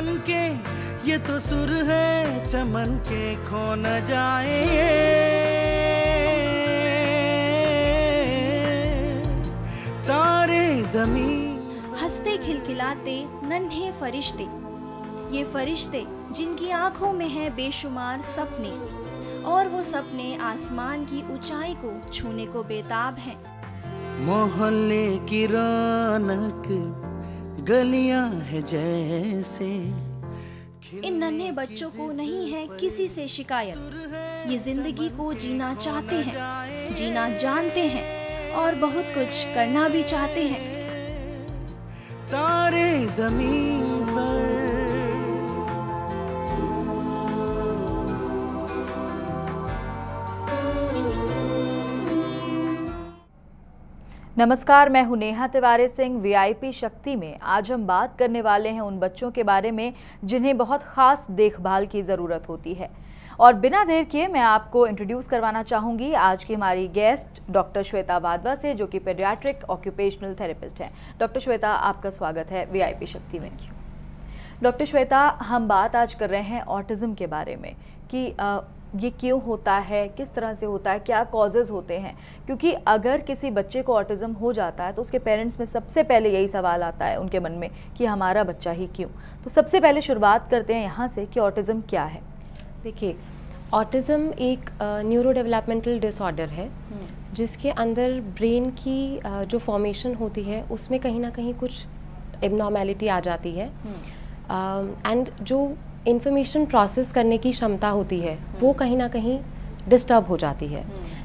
बन के, ये तो सुर है चमन के, खो न जाए तारे जमीन। हंसते खिलखिलाते नन्हे फरिश्ते, ये फरिश्ते जिनकी आंखों में है बेशुमार सपने, और वो सपने आसमान की ऊंचाई को छूने को बेताब हैं। मोहल्ले की रौनक गलियां है जैसे। इन नन्हे बच्चों को नहीं है किसी से शिकायत, ये जिंदगी को जीना चाहते हैं, जीना जानते हैं और बहुत कुछ करना भी चाहते हैं। तारे जमीन पर नमस्कार, मैं हूं नेहा तिवारी सिंह। वीआईपी शक्ति में आज हम बात करने वाले हैं उन बच्चों के बारे में जिन्हें बहुत खास देखभाल की ज़रूरत होती है। और बिना देर किए मैं आपको इंट्रोड्यूस करवाना चाहूँगी आज की हमारी गेस्ट डॉक्टर श्वेता वाधवा से, जो कि पेडियाट्रिक ऑक्यूपेशनल थेरेपिस्ट हैं। डॉक्टर श्वेता, आपका स्वागत है वीआईपी शक्ति में। डॉक्टर श्वेता, हम बात आज कर रहे हैं ऑटिज़म के बारे में कि ये क्यों होता है, किस तरह से होता है, क्या कॉजेज़ होते हैं। क्योंकि अगर किसी बच्चे को ऑटिज़म हो जाता है तो उसके पेरेंट्स में सबसे पहले यही सवाल आता है उनके मन में कि हमारा बच्चा ही क्यों। तो सबसे पहले शुरुआत करते हैं यहाँ से कि ऑटिज़म क्या है। देखिए, ऑटिज़म एक न्यूरो डेवलपमेंटल डिसऑर्डर है जिसके अंदर ब्रेन की जो फॉर्मेशन होती है उसमें कहीं ना कहीं कुछ एबनॉर्मेलिटी आ जाती है एंड जो इंफॉर्मेशन प्रोसेस करने की क्षमता होती है वो कहीं ना कहीं डिस्टर्ब हो जाती है,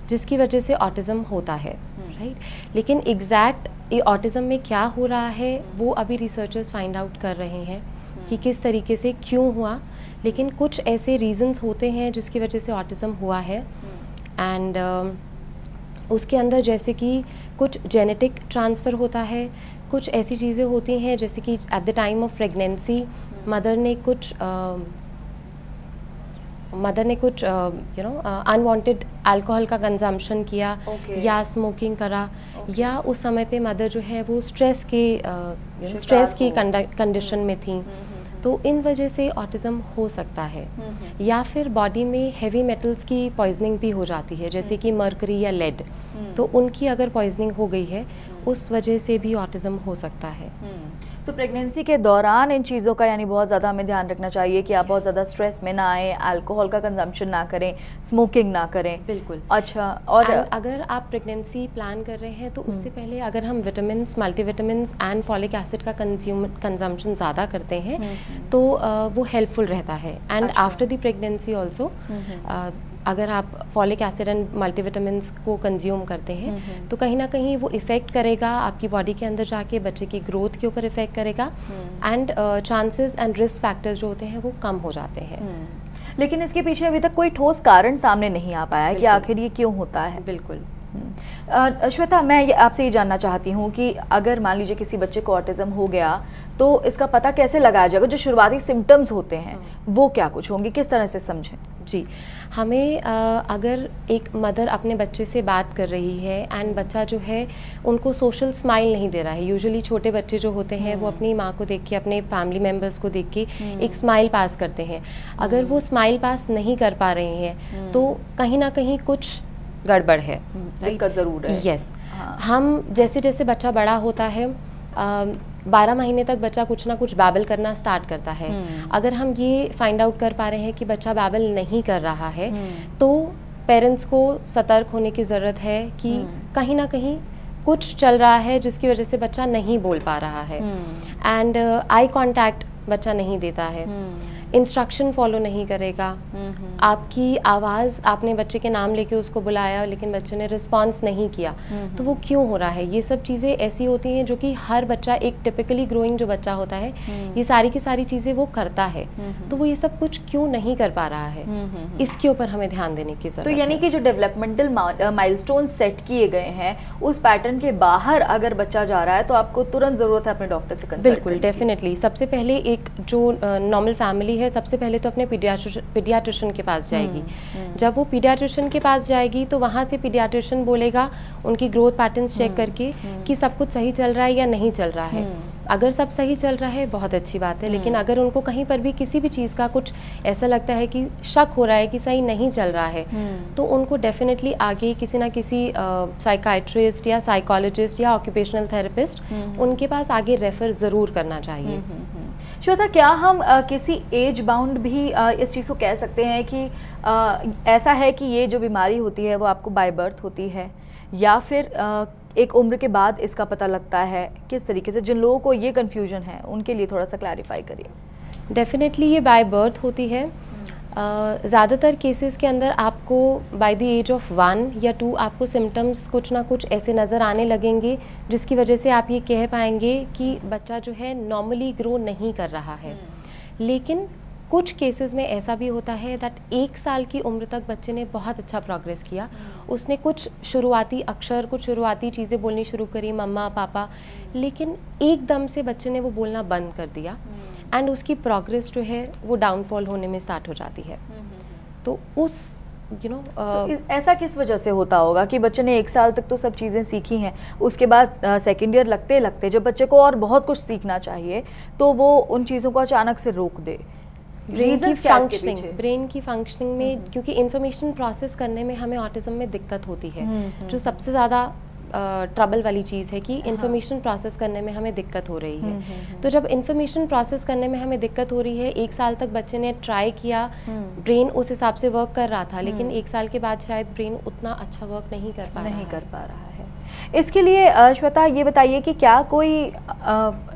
जिसकी वजह से ऑटिज़म होता है, राइट। लेकिन एग्जैक्ट ये ऑटिज़म में क्या हो रहा है वो अभी रिसर्चर्स फाइंड आउट कर रहे हैं कि किस तरीके से क्यों हुआ। लेकिन कुछ ऐसे रीजंस होते हैं जिसकी वजह से ऑटिज़म हुआ है एंड उसके अंदर जैसे कि कुछ जेनेटिक ट्रांसफ़र होता है, कुछ ऐसी चीज़ें होती हैं जैसे कि at the time of pregnancy mother ने कुछ अनवांटेड अल्कोहल का कंजम्पशन किया या स्मोकिंग करा या उस समय पे मदर जो है वो स्ट्रेस की कंडीशन में थी, तो इन वजह से ऑटिज़म हो सकता है। या फिर बॉडी में हेवी मेटल्स की पॉइजनिंग भी हो जाती है, जैसे कि मर्करी या लेड, तो उनकी अगर पॉइजनिंग हो गई है उस वजह से भी ऑटिज़म हो सकता है। तो प्रेगनेंसी के दौरान इन चीज़ों का यानी बहुत ज़्यादा हमें ध्यान रखना चाहिए कि आप बहुत ज़्यादा स्ट्रेस में ना आए, अल्कोहल का कंजम्पशन ना करें, स्मोकिंग ना करें। बिल्कुल। अच्छा, और अगर आप प्रेगनेंसी प्लान कर रहे हैं तो उससे पहले अगर हम vitamins, multivitamins and folic acid का कंजम्पशन ज़्यादा करते हैं तो वो हेल्पफुल रहता है। And after the pregnancy also अगर आप फॉलिक एसिड एंड मल्टीविटामिन्स को कंज्यूम करते हैं तो कहीं ना कहीं वो इफ़ेक्ट करेगा आपकी बॉडी के अंदर जाके, बच्चे की ग्रोथ के ऊपर इफ़ेक्ट करेगा and chances and risk factors जो होते हैं वो कम हो जाते हैं। लेकिन इसके पीछे अभी तक कोई ठोस कारण सामने नहीं आ पाया है कि आखिर ये क्यों होता है। बिल्कुल। श्वेता, मैं आपसे ये जानना चाहती हूँ कि अगर मान लीजिए किसी बच्चे को ऑटिज़म हो गया तो इसका पता कैसे लगाया जाएगा? जो शुरुआती सिम्टम्स होते हैं वो क्या कुछ होंगे, किस तरह से समझें? जी, हमें अगर एक मदर अपने बच्चे से बात कर रही है एंड बच्चा जो है उनको सोशल स्माइल नहीं दे रहा है, यूजुअली छोटे बच्चे जो होते हैं वो अपनी माँ को देख के, अपने फैमिली मेम्बर्स को देख के एक स्माइल पास करते हैं। अगर वो स्माइल पास नहीं कर पा रहे हैं तो कहीं ना कहीं कुछ गड़बड़ है, दिक्कत ज़रूर है। यस। हम जैसे जैसे बच्चा बड़ा होता है 12 महीने तक बच्चा कुछ ना कुछ बैबल करना स्टार्ट करता है। अगर हम ये फाइंड आउट कर पा रहे हैं कि बच्चा बैबल नहीं कर रहा है तो पेरेंट्स को सतर्क होने की ज़रूरत है कि कहीं ना कहीं कुछ चल रहा है जिसकी वजह से बच्चा नहीं बोल पा रहा है। एंड आई कांटेक्ट बच्चा नहीं देता है, इंस्ट्रक्शन फॉलो नहीं करेगा, आपकी आवाज़, आपने बच्चे के नाम लेके उसको बुलाया लेकिन बच्चे ने रिस्पांस नहीं किया, तो वो क्यों हो रहा है? ये सब चीज़ें ऐसी होती हैं जो कि हर बच्चा, एक टिपिकली ग्रोइंग जो बच्चा होता है, ये सारी की सारी चीज़ें वो करता है, तो वो ये सब कुछ क्यों नहीं कर पा रहा है, इसके ऊपर हमें ध्यान देने की जरूरत है। तो यानी कि जो डेवलपमेंटल माइलस्टोन सेट किए गए हैं उस पैटर्न के बाहर अगर बच्चा जा रहा है तो आपको तुरंत ज़रूरत है अपने डॉक्टर से कंसल्ट। बिल्कुल, डेफिनेटली। सबसे पहले एक जो नॉर्मल फैमिली होती है सबसे पहले तो अपने पीडियाट्रिशियन के पास जाएगी। जब वो पीडियाट्रिशियन के पास जाएगी तो वहाँ से पीडियाट्रिशियन बोलेगा उनकी ग्रोथ पैटर्न्स चेक करके कि सब कुछ सही चल रहा है या नहीं चल रहा है। अगर सब सही चल रहा है बहुत अच्छी बात है, लेकिन अगर उनको कहीं पर भी किसी भी चीज़ का कुछ ऐसा लगता है कि शक हो रहा है कि सही नहीं चल रहा है, तो उनको डेफिनेटली आगे किसी ना किसी साइकाइट्रिस्ट या साइकोलॉजिस्ट या ऑक्यूपेशनल थेरेपिस्ट उनके पास आगे रेफर ज़रूर करना चाहिए। श्वेता, क्या हम किसी एज बाउंड भी इस चीज़ को कह सकते हैं कि ऐसा है कि ये जो बीमारी होती है वो आपको बाय बर्थ होती है या फिर एक उम्र के बाद इसका पता लगता है? किस तरीके से, जिन लोगों को ये कन्फ्यूजन है उनके लिए थोड़ा सा क्लैरिफाई करिए। डेफिनेटली ये बाय बर्थ होती है। ज़्यादातर केसेस के अंदर आपको बाय द एज ऑफ 1 या 2 आपको सिम्टम्स कुछ ना कुछ ऐसे नज़र आने लगेंगे जिसकी वजह से आप ये कह पाएंगे कि बच्चा जो है नॉर्मली ग्रो नहीं कर रहा है। लेकिन कुछ केसेस में ऐसा भी होता है दैट 1 साल की उम्र तक बच्चे ने बहुत अच्छा प्रोग्रेस किया, उसने कुछ शुरुआती अक्षर, कुछ शुरुआती चीज़ें बोलनी शुरू करी, मम्मा पापा, लेकिन एकदम से बच्चे ने वो बोलना बंद कर दिया एंड उसकी प्रोग्रेस जो है वो डाउनफॉल होने में स्टार्ट हो जाती है। तो उस तो ऐसा किस वजह से होता होगा कि बच्चे ने 1 साल तक तो सब चीज़ें सीखी हैं, उसके बाद सेकेंड ईयर लगते लगते जब बच्चे को और बहुत कुछ सीखना चाहिए तो वो उन चीज़ों को अचानक से रोक दे? ब्रेन की फंक्शनिंग में, क्योंकि इंफॉर्मेशन प्रोसेस करने में हमें ऑटिज्म में दिक्कत होती है, जो सबसे ज़्यादा ट्रबल वाली चीज़ है कि इंफॉर्मेशन प्रोसेस करने में हमें दिक्कत हो रही है। तो जब इंफॉर्मेशन प्रोसेस करने में हमें दिक्कत हो रही है, 1 साल तक बच्चे ने ट्राई किया, ब्रेन उस हिसाब से वर्क कर रहा था, लेकिन 1 साल के बाद शायद ब्रेन उतना अच्छा वर्क नहीं कर पा रहा है। इसके लिए श्वेता ये बताइए कि क्या कोई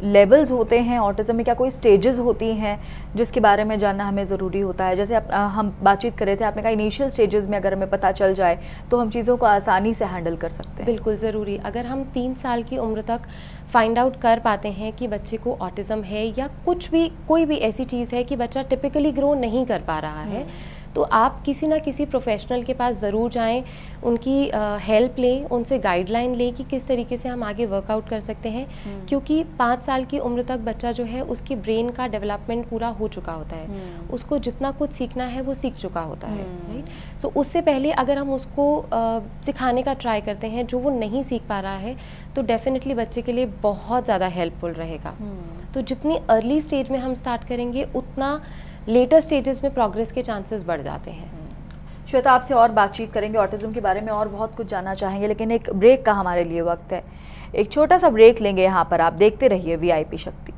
लेवल्स होते हैं ऑटिज्म में, क्या कोई स्टेजेस होती हैं जिसके बारे में जानना हमें ज़रूरी होता है? जैसे हम बातचीत कर रहे थे, आपने कहा इनिशियल स्टेजेस में अगर हमें पता चल जाए तो हम चीज़ों को आसानी से हैंडल कर सकते हैं। बिल्कुल ज़रूरी। अगर हम 3 साल की उम्र तक फाइंड आउट कर पाते हैं कि बच्चे को ऑटिज्म है या कुछ भी, कोई भी ऐसी चीज़ है कि बच्चा टिपिकली ग्रो नहीं कर पा रहा है, तो आप किसी ना किसी प्रोफेशनल के पास ज़रूर जाएं, उनकी हेल्प लें, उनसे गाइडलाइन लें कि किस तरीके से हम आगे वर्कआउट कर सकते हैं। क्योंकि 5 साल की उम्र तक बच्चा जो है उसकी ब्रेन का डेवलपमेंट पूरा हो चुका होता है, उसको जितना कुछ सीखना है वो सीख चुका होता है, राइट। सो उससे पहले अगर हम उसको सिखाने का ट्राई करते हैं जो वो नहीं सीख पा रहा है, तो डेफिनेटली बच्चे के लिए बहुत ज़्यादा हेल्पफुल रहेगा। तो जितनी अर्ली स्टेज में हम स्टार्ट करेंगे उतना लेटर स्टेजेस में प्रोग्रेस के चांसेस बढ़ जाते हैं। श्वेता, आपसे और बातचीत करेंगे, ऑटिज्म के बारे में और बहुत कुछ जानना चाहेंगे, लेकिन एक ब्रेक का हमारे लिए वक्त है। एक छोटा सा ब्रेक लेंगे यहाँ पर, आप देखते रहिए वीआईपी शक्ति।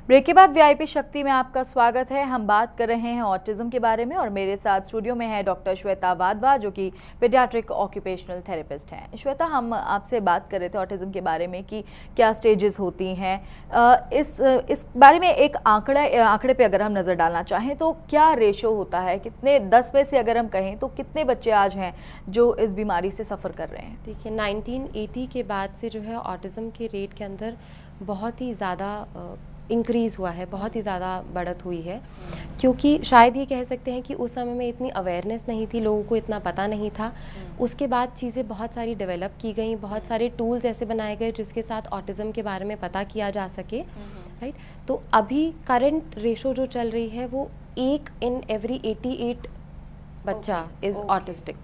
ब्रेक के बाद वीआईपी शक्ति में आपका स्वागत है। हम बात कर रहे हैं ऑटिज्म के बारे में और मेरे साथ स्टूडियो में है डॉक्टर श्वेता वाधवा जो कि पीडियाट्रिक ऑक्यूपेशनल थेरेपिस्ट हैं। श्वेता, हम आपसे बात कर रहे थे ऑटिज्म के बारे में कि क्या स्टेजेस होती हैं। इस बारे में एक आंकड़े पे अगर हम नज़र डालना चाहें तो क्या रेशो होता है, कितने 10 में से अगर हम कहें तो कितने बच्चे आज हैं जो इस बीमारी से सफ़र कर रहे हैं? देखिए, 1980 के बाद से जो है ऑटिज्म के रेट के अंदर बहुत ही ज़्यादा इंक्रीज़ हुआ है, बहुत ही ज़्यादा बढ़त हुई है, क्योंकि शायद ये कह सकते हैं कि उस समय में इतनी अवेयरनेस नहीं थी, लोगों को इतना पता नहीं था। उसके बाद चीज़ें बहुत सारी डेवलप की गई, बहुत सारे टूल्स ऐसे बनाए गए जिसके साथ ऑटिज्म के बारे में पता किया जा सके, राइट। तो अभी करंट रेशो जो चल रही है वो 1 in every 88 बच्चा इज़ ऑटिस्टिक।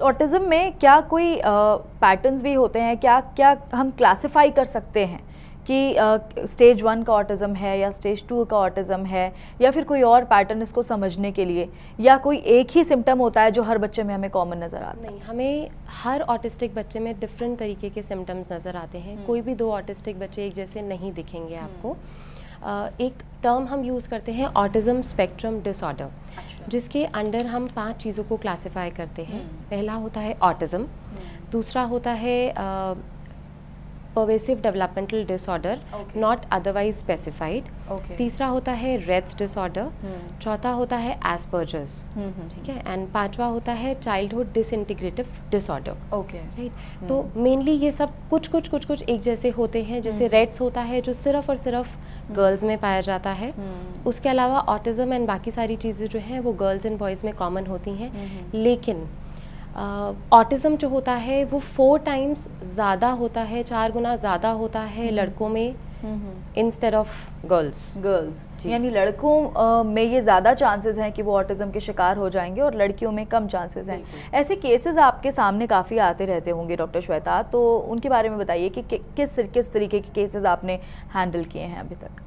ऑटिज्म में क्या कोई पैटर्न्स भी होते हैं? क्या हम क्लासिफाई कर सकते हैं कि स्टेज 1 का ऑटिज्म है या स्टेज 2 का ऑटिज्म है, या फिर कोई और पैटर्न इसको समझने के लिए, या कोई एक ही सिम्टम होता है जो हर बच्चे में हमें कॉमन नज़र आता है? नहीं, हमें हर ऑटिस्टिक बच्चे में डिफरेंट तरीके के सिम्टम्स नज़र आते हैं। कोई भी 2 ऑटिस्टिक बच्चे एक जैसे नहीं दिखेंगे आपको। एक टर्म हम यूज़ करते हैं ऑटिज्म स्पेक्ट्रम डिसऑर्डर, जिसके अंडर हम 5 चीज़ों को क्लासिफाई करते हैं। पहला होता है ऑटिज्म, दूसरा होता है pervasive developmental disorder Okay. Not otherwise specified. Okay. तीसरा होता है रेट्स डिसऑर्डर। चौथा होता है एस्पर्जर्स, ठीक है, एंड पांचवा होता है चाइल्डहुड डिसइंटीग्रेटिव डिसऑर्डर। ओके। राइट, तो मेनली ये सब कुछ एक जैसे होते हैं। जैसे रेट्स होता है जो सिर्फ और सिर्फ गर्ल्स में पाया जाता है। उसके अलावा ऑटिज्म एंड बाकी सारी चीज़ें जो हैं वो गर्ल्स एंड बॉयज़ में कॉमन होती हैं। लेकिन ऑटिज्म जो होता है वो 4 टाइम्स ज़्यादा होता है, 4 गुना ज़्यादा होता है लड़कों में इंस्टेड ऑफ गर्ल्स। यानी लड़कों में ये ज़्यादा चांसेस हैं कि वो ऑटिज्म के शिकार हो जाएंगे और लड़कियों में कम चांसेस हैं। ऐसे केसेस आपके सामने काफ़ी आते रहते होंगे डॉक्टर श्वेता, तो उनके बारे में बताइए कि किस तरीके के केसेस आपने हैंडल किए हैं अभी तक?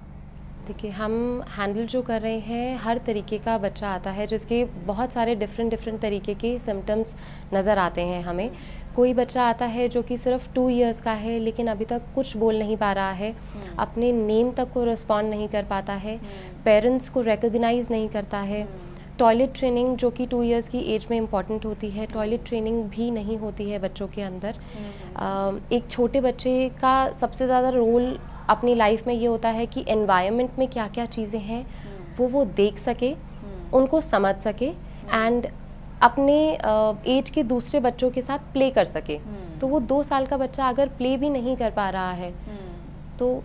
देखिए, हम हैंडल जो कर रहे हैं, हर तरीके का बच्चा आता है जिसके बहुत सारे डिफरेंट तरीके के सिम्टम्स नज़र आते हैं हमें। कोई बच्चा आता है जो कि सिर्फ 2 इयर्स का है लेकिन अभी तक कुछ बोल नहीं पा रहा है, अपने नेम तक को रिस्पॉन्ड नहीं कर पाता है, पेरेंट्स को रिकॉग्नाइज नहीं करता है। टॉयलेट ट्रेनिंग जो कि 2 इयर्स की एज में इम्पॉर्टेंट होती है, टॉयलेट ट्रेनिंग भी नहीं होती है बच्चों के अंदर। एक छोटे बच्चे का सबसे ज़्यादा रोल अपनी लाइफ में ये होता है कि एनवायरनमेंट में क्या क्या चीज़ें हैं वो देख सके, उनको समझ सके एंड अपने एज के दूसरे बच्चों के साथ प्ले कर सके। तो वो 2 साल का बच्चा अगर प्ले भी नहीं कर पा रहा है तो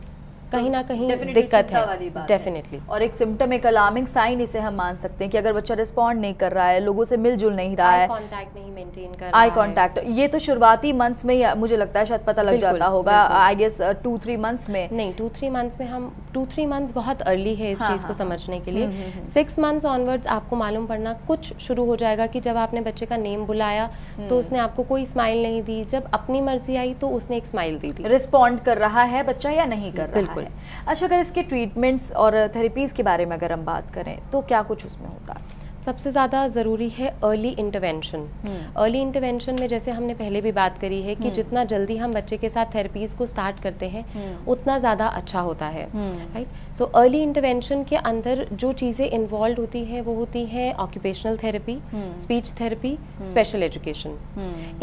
कहीं ना कहीं दिक्कत है, डेफिनेटली। और एक सिम्टम, एक अलार्मिंग साइन इसे हम मान सकते हैं कि अगर बच्चा रिस्पॉन्ड नहीं कर रहा है, लोगों से मिलजुल नहीं रहा है, आई कांटेक्ट नहीं मेंटेन कर रहा है, आई कांटेक्ट, ये तो शुरुआती मंथ्स में ही मुझे लगता है शायद पता लग जाता होगा। आई गेस 2-3 मंथ्स में नहीं, 2-3 मंथ्स में हम 2-3 मंथ्स बहुत अर्ली है इस चीज़ को समझने के लिए। 6 मंथ्स ऑनवर्ड्स आपको मालूम पड़ना कुछ शुरू हो जाएगा कि जब आपने बच्चे का नेम बुलाया तो उसने आपको कोई स्माइल नहीं दी, जब अपनी मर्जी आई तो उसने एक स्माइल दी थी। रिस्पॉन्ड कर रहा है बच्चा या नहीं कर रहा है। अच्छा, अगर इसके ट्रीटमेंट्स और थेरेपीज के बारे में अगर हम बात करें तो क्या कुछ उसमें होता है? सबसे ज़्यादा ज़रूरी है अर्ली इंटरवेंशन। अर्ली इंटरवेंशन में जैसे हमने पहले भी बात करी है कि जितना जल्दी हम बच्चे के साथ थेरेपीज़ को स्टार्ट करते हैं उतना ज़्यादा अच्छा होता है, राइट। सो अर्ली इंटरवेंशन के अंदर जो चीज़ें इन्वॉल्व होती हैं वो होती हैं occupational therapy, speech therapy, special education.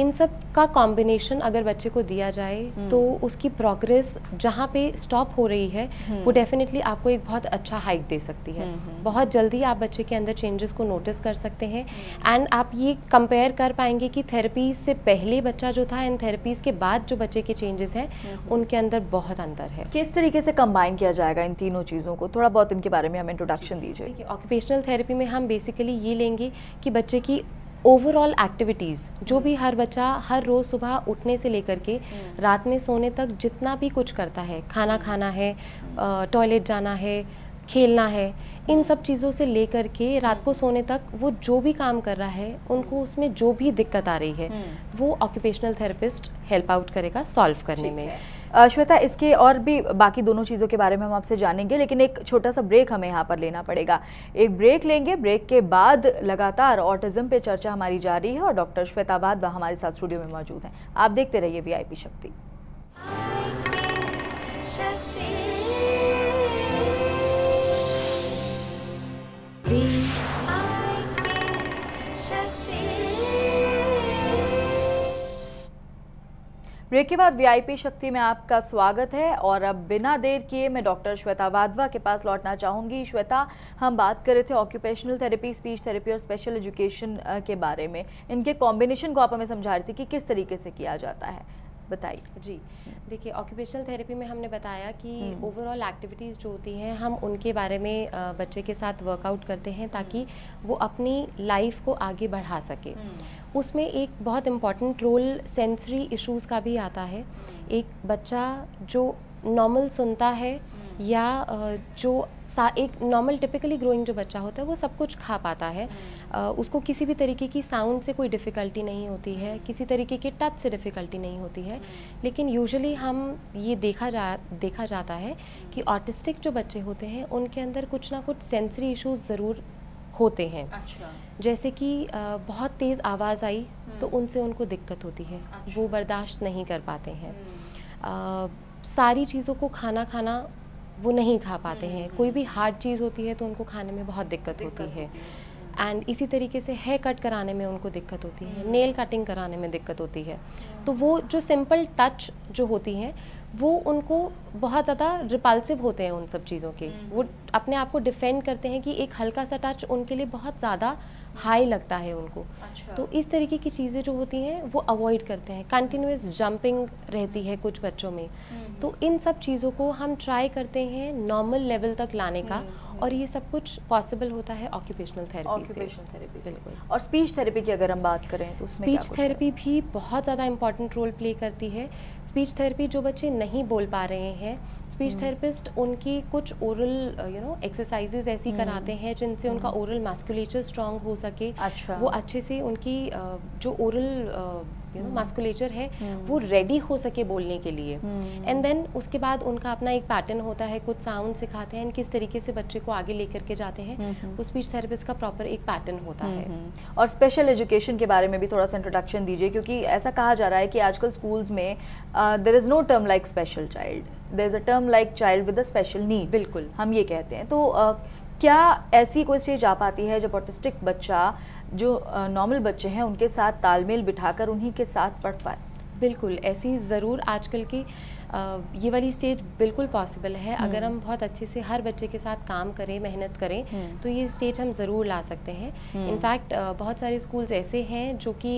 इन सब का कॉम्बिनेशन अगर बच्चे को दिया जाए तो उसकी प्रोग्रेस जहाँ पे स्टॉप हो रही है वो डेफिनेटली आपको एक बहुत अच्छा हाइक दे सकती है। बहुत जल्दी आप बच्चे के अंदर चेंजेस को नोटिस कर सकते हैं एंड आप ये कंपेयर कर पाएंगे कि थेरेपीज से पहले बच्चा जो था एंड थेरेपीज के बाद जो बच्चे के चेंजेस हैं उनके अंदर बहुत अंतर है। किस तरीके से कंबाइन किया जाएगा इन तीनों चीज़ों को? थोड़ा बहुत इनके बारे में हमें इंट्रोडक्शन दीजिए। देखिए, ऑक्यूपेशनल थेरेपी में हम बेसिकली ये लेंगे कि बच्चे की ओवरऑल एक्टिविटीज़ जो भी हर बच्चा हर रोज़ सुबह उठने से लेकर के रात में सोने तक जितना भी कुछ करता है, खाना खाना है, टॉयलेट जाना है, खेलना है, इन सब चीज़ों से लेकर के रात को सोने तक वो जो भी काम कर रहा है उनको उसमें जो भी दिक्कत आ रही है वो ऑक्यूपेशनल थेरेपिस्ट हेल्प आउट करेगा सॉल्व करने में। श्वेता, इसके और भी बाकी दोनों चीज़ों के बारे में हम आपसे जानेंगे, लेकिन एक छोटा सा ब्रेक हमें यहाँ पर लेना पड़ेगा। एक ब्रेक लेंगे, ब्रेक के बाद लगातार ऑटिज्म पे चर्चा हमारी जारी है और डॉक्टर श्वेता वाधवा हमारे साथ स्टूडियो में मौजूद हैं। आप देखते रहिए VIP शक्ति। ब्रेक के बाद VIP शक्ति में आपका स्वागत है और अब बिना देर किए मैं डॉक्टर श्वेता वाधवा के पास लौटना चाहूँगी। श्वेता, हम बात कर रहे थे ऑक्यूपेशनल थेरेपी, स्पीच थेरेपी और स्पेशल एजुकेशन के बारे में। इनके कॉम्बिनेशन को आप हमें समझा रहे थे कि किस तरीके से किया जाता है, बताइए। जी, देखिए, ऑक्यूपेशनल थेरेपी में हमने बताया कि ओवरऑल एक्टिविटीज़ जो होती हैं हम उनके बारे में बच्चे के साथ वर्कआउट करते हैं ताकि वो अपनी लाइफ को आगे बढ़ा सके। उसमें एक बहुत इम्पॉर्टेंट रोल सेंसरी इश्यूज़ का भी आता है। एक बच्चा जो नॉर्मल सुनता है या जो एक नॉर्मल टिपिकली ग्रोइंग जो बच्चा होता है वो सब कुछ खा पाता है, उसको किसी भी तरीके की साउंड से कोई डिफ़िकल्टी नहीं होती है, किसी तरीके के टच से डिफ़िकल्टी नहीं होती है। लेकिन यूजुअली हम ये देखा जाता है कि ऑटिस्टिक जो बच्चे होते हैं उनके अंदर कुछ ना कुछ सेंसरी इश्यूज़ ज़रूर होते हैं। अच्छा। जैसे कि बहुत तेज़ आवाज़ आई तो उनसे उनको दिक्कत होती है, वो बर्दाश्त नहीं कर पाते हैं। सारी चीज़ों को खाना वो नहीं खा पाते हैं, कोई भी हार्ड चीज़ होती है तो उनको खाने में बहुत दिक्कत होती है। एंड इसी तरीके से हेयर कट कराने में उनको दिक्कत होती है, नेल कटिंग कराने में दिक्कत होती है। तो वो जो सिंपल टच जो होती हैं वो उनको बहुत ज़्यादा रिपल्सिव होते हैं उन सब चीज़ों के। वो अपने आप को डिफेंड करते हैं कि एक हल्का सा टच उनके लिए बहुत ज़्यादा हाई लगता है उनको। अच्छा। तो इस तरीके की चीज़ें जो होती हैं वो अवॉइड करते हैं। कंटिन्यूस जंपिंग रहती है कुछ बच्चों में, तो इन सब चीज़ों को हम ट्राई करते हैं नॉर्मल लेवल तक लाने का, और ये सब कुछ पॉसिबल होता है ऑक्यूपेशनल थेरेपी से। बिल्कुल। और स्पीच थेरेपी की अगर हम बात करें तो उसमें स्पीच थेरेपी भी बहुत ज़्यादा इम्पॉर्टेंट रोल प्ले करती है। स्पीच थेरेपी जो बच्चे नहीं बोल पा रहे हैं, स्पीच थेरेपिस्ट उनकी कुछ ओरल एक्सरसाइजेज ऐसी कराते हैं जिनसे उनका ओरल मस्कुलेचर स्ट्रांग हो सके। अच्छा। वो अच्छे से उनकी जो ओरल मस्कुलेचर है वो रेडी हो सके बोलने के लिए। एंड देन उसके बाद उनका अपना एक पैटर्न होता है, कुछ साउंड सिखाते हैं, किस तरीके से बच्चे को आगे लेकर के जाते हैं। वो स्पीच थेरेपिस्ट का प्रॉपर एक पैटर्न होता है। और स्पेशल एजुकेशन के बारे में भी थोड़ा सा इंट्रोडक्शन दीजिए, क्योंकि ऐसा कहा जा रहा है कि आजकल स्कूल्स में there is no term like special child, there is a term like child with a special need. बिल्कुल, हम ये कहते हैं। तो क्या ऐसी कोई स्टेज आ पाती है जब ऑटिस्टिक बच्चा जो नॉर्मल बच्चे हैं उनके साथ तालमेल बिठाकर उन्हीं के साथ पढ़ पाए? बिल्कुल, ऐसी ज़रूर आजकल की ये वाली स्टेज बिल्कुल पॉसिबल है। अगर हम बहुत अच्छे से हर बच्चे के साथ काम करें, मेहनत करें, तो ये स्टेज हम ज़रूर ला सकते हैं। इनफैक्ट बहुत सारे स्कूल्स ऐसे हैं जो कि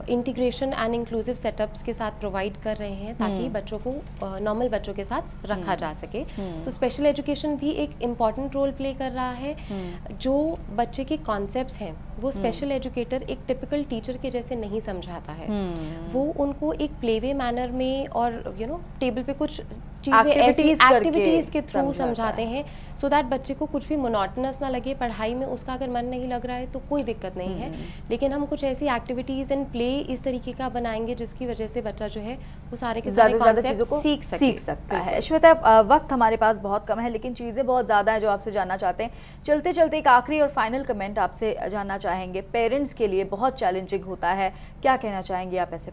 इंटीग्रेशन एंड इंक्लूसिव सेटअप्स के साथ प्रोवाइड कर रहे हैं ताकि बच्चों को नॉर्मल बच्चों के साथ रखा जा सके। तो स्पेशल एजुकेशन भी एक इम्पॉर्टेंट रोल प्ले कर रहा है। जो बच्चे के कॉन्सेप्ट्स हैं वो स्पेशल एजुकेटर एक टिपिकल टीचर के जैसे नहीं समझाता है। वो उनको एक प्लेवे मैनर में और टेबल पे कुछ चीज़ें ऐसी एक्टिविटीज़ के थ्रू समझाते हैं, सो दैट बच्चे को कुछ भी मोनोटनस ना लगे पढ़ाई में। उसका अगर मन नहीं लग रहा है तो कोई दिक्कत नहीं है, लेकिन हम कुछ ऐसी एक्टिविटीज़ एंड प्ले इस तरीके का बनाएंगे जिसकी वजह से बच्चा जो है वो सारे के सारे कॉन्सेप्ट को सीख सकता है। श्वेता, वक्त हमारे पास बहुत कम है, लेकिन चीज़ें बहुत ज़्यादा हैं जो आपसे जानना चाहते हैं। चलते चलते एक आखिरी और फाइनल कमेंट आपसे जानना चाहेंगे। पेरेंट्स के लिए बहुत चैलेंजिंग होता है, क्या कहना चाहेंगे आप ऐसे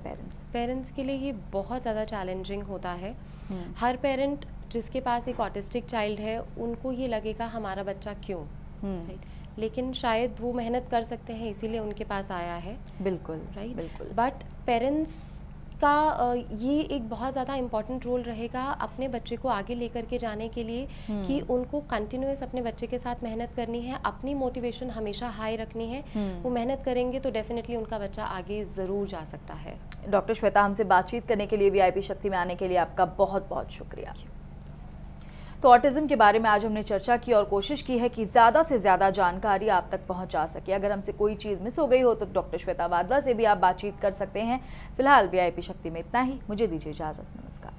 पेरेंट्स के लिए? ये बहुत ज़्यादा चैलेंजिंग होता है। हर पेरेंट जिसके पास एक ऑटिस्टिक चाइल्ड है उनको ये लगेगा हमारा बच्चा क्यों, लेकिन शायद वो मेहनत कर सकते हैं इसीलिए उनके पास आया है। बिल्कुल, राइट, बिल्कुल। बट पेरेंट्स का ये एक बहुत ज़्यादा इम्पॉर्टेंट रोल रहेगा अपने बच्चे को आगे लेकर के जाने के लिए कि उनको कंटिन्यूस अपने बच्चे के साथ मेहनत करनी है, अपनी मोटिवेशन हमेशा हाई रखनी है। वो मेहनत करेंगे तो डेफिनेटली उनका बच्चा आगे ज़रूर जा सकता है। डॉक्टर श्वेता, हमसे बातचीत करने के लिए, VIP शक्ति में आने के लिए आपका बहुत बहुत शुक्रिया। तो ऑटिज्म के बारे में आज हमने चर्चा की और कोशिश की है कि ज़्यादा से ज़्यादा जानकारी आप तक पहुंचा सके। अगर हमसे कोई चीज़ मिस हो गई हो तो डॉक्टर श्वेता वाधवा से भी आप बातचीत कर सकते हैं। फिलहाल VIP शक्ति में इतना ही, मुझे दीजिए इजाज़त। नमस्कार।